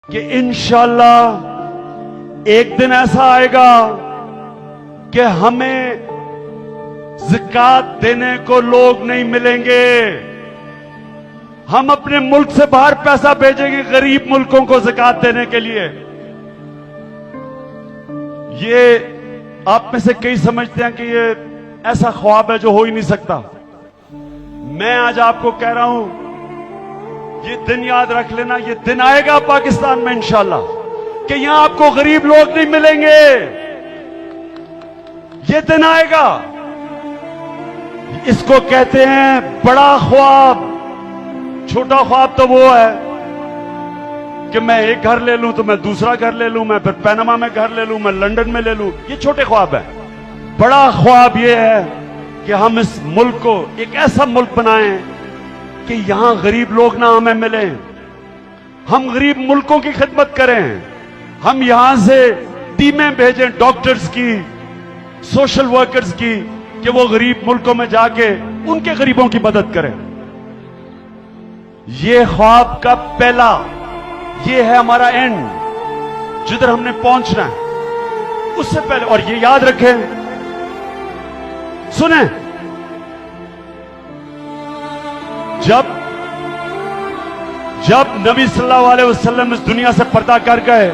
कि इंशाअल्लाह एक दिन ऐसा आएगा कि हमें ज़कात देने को लोग नहीं मिलेंगे। हम अपने मुल्क से बाहर पैसा भेजेंगे गरीब मुल्कों को ज़कात देने के लिए। ये आप में से कई समझते हैं कि ये ऐसा ख्वाब है जो हो ही नहीं सकता। मैं आज आपको कह रहा हूं, ये दिन याद रख लेना, ये दिन आएगा पाकिस्तान में इंशाअल्लाह कि यहां आपको गरीब लोग नहीं मिलेंगे। ये दिन आएगा। इसको कहते हैं बड़ा ख्वाब। छोटा ख्वाब तो वो है कि मैं एक घर ले लूं तो मैं दूसरा घर ले लूं, मैं फिर पनामा में घर ले लूं, मैं लंदन में ले लूं। ये छोटे ख्वाब है। बड़ा ख्वाब ये है कि हम इस मुल्क को एक ऐसा मुल्क बनाएं कि यहां गरीब लोग ना हमें मिलें। हम गरीब मुल्कों की खिदमत करें। हम यहां से टीमें भेजें डॉक्टर्स की, सोशल वर्कर्स की, कि वो गरीब मुल्कों में जाके उनके गरीबों की मदद करें। ये ख्वाब का पहला, ये है हमारा एंड, जिधर हमने पहुंचना है। उससे पहले, और ये याद रखें, सुने, जब नबी सल्लल्लाहु अलैहि वसल्लम इस दुनिया से पर्दा कर गए,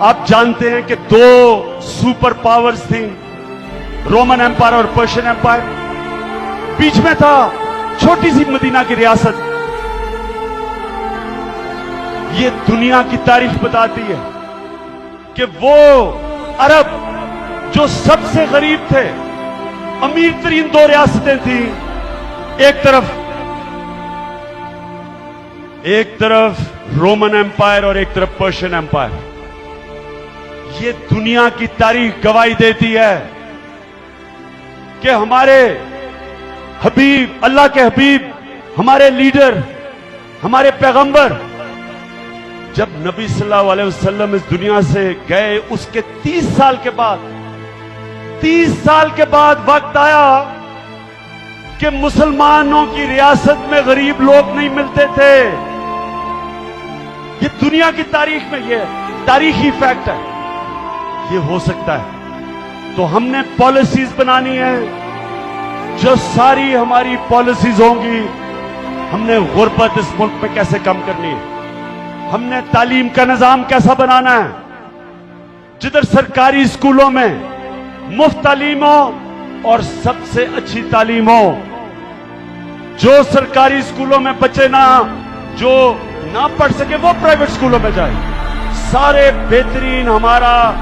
आप जानते हैं कि दो सुपर पावर्स थी, रोमन एम्पायर और पर्शियन एम्पायर। बीच में था छोटी सी मदीना की रियासत। ये दुनिया की तारीख बताती है कि वो अरब जो सबसे गरीब थे, अमीर तरीन दो रियासतें थी। एक तरफ रोमन एम्पायर और एक तरफ पर्शियन एम्पायर। ये दुनिया की तारीख गवाही देती है कि हमारे हबीब, अल्लाह के हबीब, हमारे लीडर, हमारे पैगंबर, जब नबी सल्लल्लाहु अलैहि वसल्लम इस दुनिया से गए, उसके 30 साल के बाद वक्त आया कि मुसलमानों की रियासत में गरीब लोग नहीं मिलते थे। ये दुनिया की तारीख में, ये तारीखी फैक्ट है। ये हो सकता है तो हमने पॉलिसीज बनानी है। जो सारी हमारी पॉलिसीज होंगी, हमने गुर्बत इस मुल्क में कैसे कम करनी है, हमने तालीम का निजाम कैसा बनाना है, जिधर सरकारी स्कूलों में मुफ्त तालीम हो और सबसे अच्छी तालीम हो। जो सरकारी स्कूलों में बच्चे जो ना पढ़ सके वो प्राइवेट स्कूलों में जाए। सारे बेहतरीन हमारा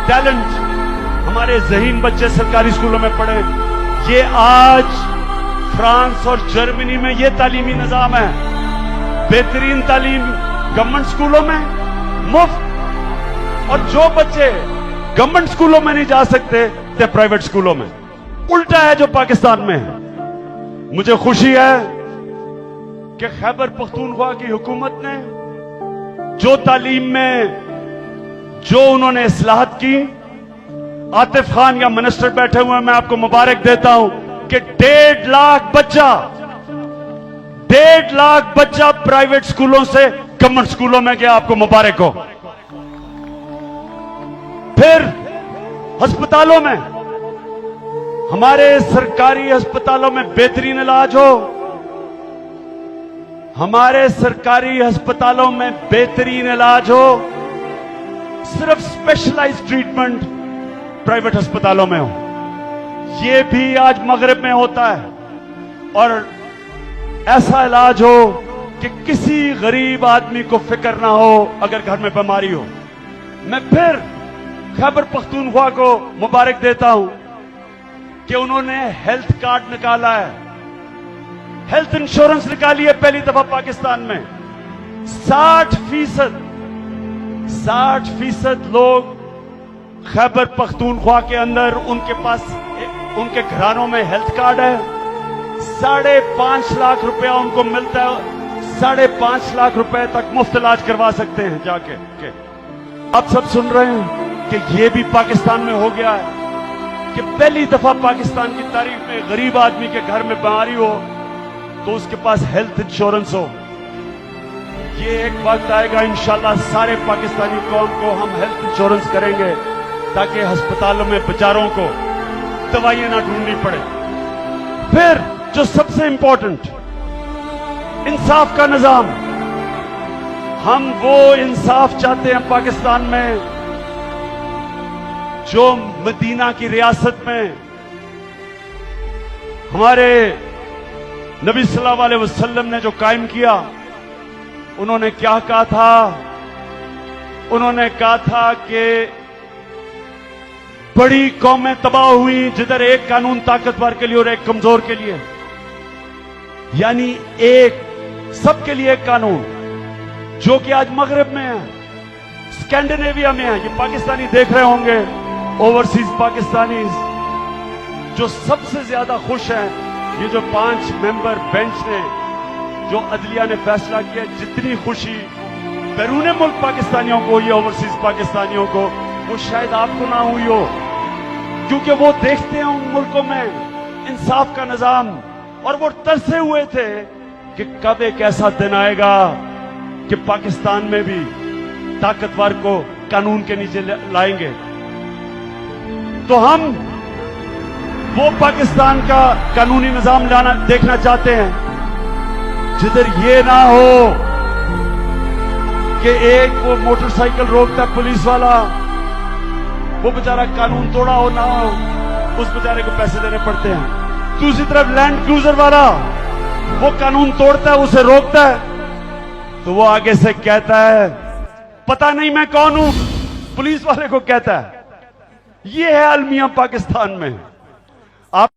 टैलेंट, हमारे ज़हीन बच्चे सरकारी स्कूलों में पढ़े। ये आज फ्रांस और जर्मनी में ये तालीमी निजाम है। बेहतरीन तालीम गवर्नमेंट स्कूलों में मुफ्त, और जो बच्चे गवर्नमेंट स्कूलों में नहीं जा सकते ते प्राइवेट स्कूलों में। उल्टा है जो पाकिस्तान में है। मुझे खुशी है कि खैबर पख्तूनख्वा की हुकूमत ने जो तालीम में जो उन्होंने इस्लाहत की, आतिफ खान या मिनिस्टर बैठे हुए हैं, मैं आपको मुबारक देता हूं कि 1.5 लाख बच्चा प्राइवेट स्कूलों से गवर्नमेंट स्कूलों में गया। आपको मुबारक हो। फिर अस्पतालों में, हमारे सरकारी अस्पतालों में बेहतरीन इलाज हो। हमारे सरकारी अस्पतालों में बेहतरीन इलाज हो। सिर्फ स्पेशलाइज्ड ट्रीटमेंट प्राइवेट अस्पतालों में हो। ये भी आज मगरिब में होता है। और ऐसा इलाज हो कि किसी गरीब आदमी को फिक्र ना हो अगर घर में बीमारी हो। मैं फिर खैबर पख्तूनख्वा को मुबारक देता हूं कि उन्होंने हेल्थ कार्ड निकाला है, हेल्थ इंश्योरेंस निकाली है पहली दफा पाकिस्तान में। 60% लोग खैबर पख्तूनख्वा के अंदर, उनके पास, उनके घरानों में हेल्थ कार्ड है। 5.5 लाख रुपया उनको मिलता है। 5.5 लाख रुपए तक मुफ्त इलाज करवा सकते हैं जाके के। आप सब सुन रहे हैं कि ये भी पाकिस्तान में हो गया है कि पहली दफा पाकिस्तान की तारीख में गरीब आदमी के घर में बीमारी हो तो उसके पास हेल्थ इंश्योरेंस हो। ये एक वक्त आएगा इंशाल्लाह सारे पाकिस्तानी कौम को हम हेल्थ इंश्योरेंस करेंगे ताकि अस्पतालों में बेचारों को दवाइयां ना ढूंढनी पड़े। फिर जो सबसे इंपॉर्टेंट, इंसाफ का निजाम। हम वो इंसाफ चाहते हैं पाकिस्तान में जो मदीना की रियासत में हमारे नबी सल्लल्लाहु अलैहि वसल्लम ने जो कायम किया। उन्होंने क्या कहा था? उन्होंने कहा था कि बड़ी कौमें तबाह हुई जिधर एक कानून ताकतवर के लिए और एक कमजोर के लिए, यानी एक सबके लिए एक कानून, जो कि आज मगरिब में है, स्कैंडिनेविया में है। ये पाकिस्तानी देख रहे होंगे, ओवरसीज पाकिस्तानी जो सबसे ज्यादा खुश हैं, ये जो 5 मेंबर बेंच ने जो अदलिया ने फैसला किया, जितनी खुशी बैरून मुल्क पाकिस्तानियों को, ये ओवरसीज पाकिस्तानियों को, वो शायद आपको ना हुई हो, क्योंकि वो देखते हैं उन मुल्कों में इंसाफ का निजाम, और वो तरसे हुए थे कि कब एक ऐसा दिन आएगा कि पाकिस्तान में भी ताकतवर को कानून के नीचे लाएंगे। तो हम वो पाकिस्तान का कानूनी निजाम लाना देखना चाहते हैं जिधर ये ना हो कि एक वो मोटरसाइकिल रोकता पुलिस वाला, वो बेचारा कानून तोड़ा हो ना हो, उस बेचारे को पैसे देने पड़ते हैं। दूसरी तरफ लैंड क्रूजर वाला, वो कानून तोड़ता है, उसे रोकता है, तो वो आगे से कहता है पता नहीं मैं कौन हूं, पुलिस वाले को कहता है। ये है अलमिया पाकिस्तान में। आप